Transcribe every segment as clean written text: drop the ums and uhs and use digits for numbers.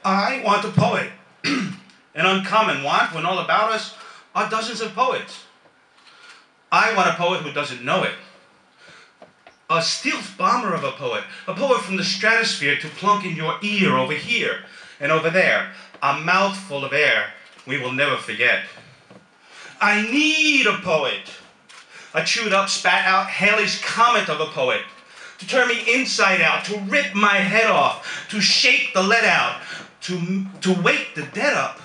I want a poet. An uncommon want when all about us are dozens of poets. I want a poet who doesn't know it. A stealth bomber of a poet from the stratosphere to plunk in your ear over here and over there, a mouthful of air we will never forget. I need a poet, a chewed up, spat out Halley's Comet of a poet, to turn me inside out, to rip my head off, to shake the lead out, to wake the dead up,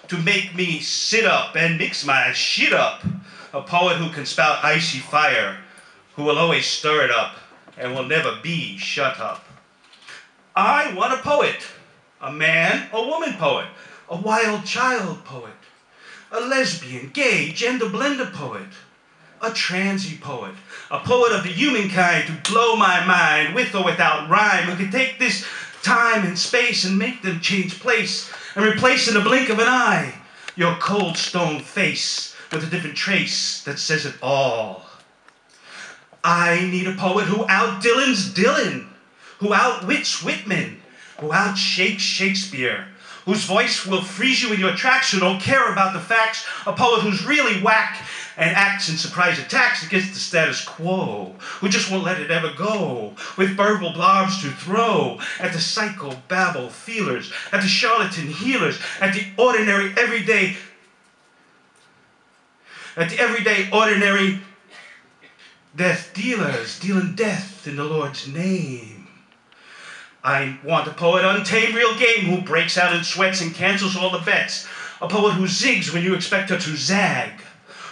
to make me sit up and mix my shit up. A poet who can spout icy fire, who will always stir it up and will never be shut up. I want a poet, a man or woman poet, a wild child poet, a lesbian, gay, gender blender poet, a transy poet, a poet of the humankind to blow my mind with or without rhyme, who can take this time and space and make them change place and replace in the blink of an eye your cold stone face with a different trace that says it all. I need a poet who out-Dylans Dylan, who outwits Whitman, who outshakes Shakespeare, whose voice will freeze you in your tracks who don't care about the facts, a poet who's really whack and acts in surprise attacks against the status quo, who just won't let it ever go, with verbal blobs to throw at the psycho-babble feelers, at the charlatan healers, at the ordinary, everyday, ordinary death dealers, dealing death in the Lord's name. I want a poet untamed real game who breaks out in sweats and cancels all the bets. A poet who zigs when you expect her to zag.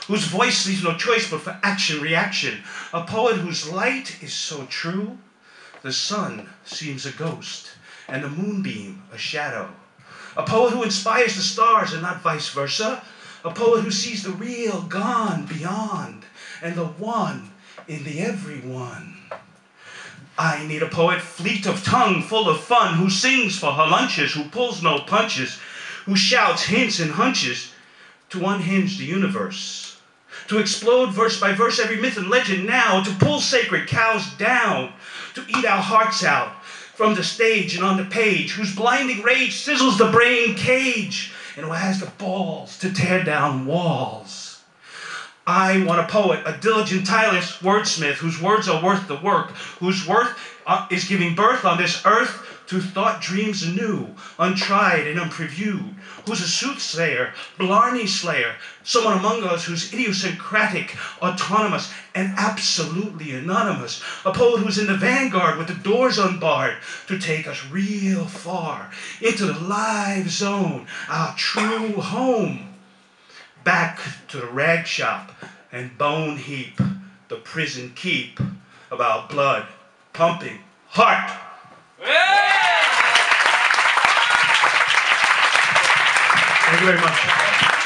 Whose voice leaves no choice but for action reaction. A poet whose light is so true, the sun seems a ghost and the moonbeam a shadow. A poet who inspires the stars and not vice versa. A poet who sees the real gone beyond and the one in the everyone. I need a poet fleet of tongue, full of fun, who sings for her lunches, who pulls no punches, who shouts hints and hunches to unhinge the universe, to explode verse by verse every myth and legend now, to pull sacred cows down, to eat our hearts out from the stage and on the page, whose blinding rage sizzles the brain cage, and who has the balls to tear down walls. I want a poet, a diligent, tireless wordsmith, whose words are worth the work, whose worth is giving birth on this earth to thought dreams anew, untried and unpreviewed, who's a soothsayer, Blarney slayer, someone among us who's idiosyncratic, autonomous, and absolutely anonymous, a poet who's in the vanguard with the doors unbarred to take us real far into the live zone, our true home. Back to the rag shop and bone heap, the prison keep of our blood pumping heart. Thank you very much.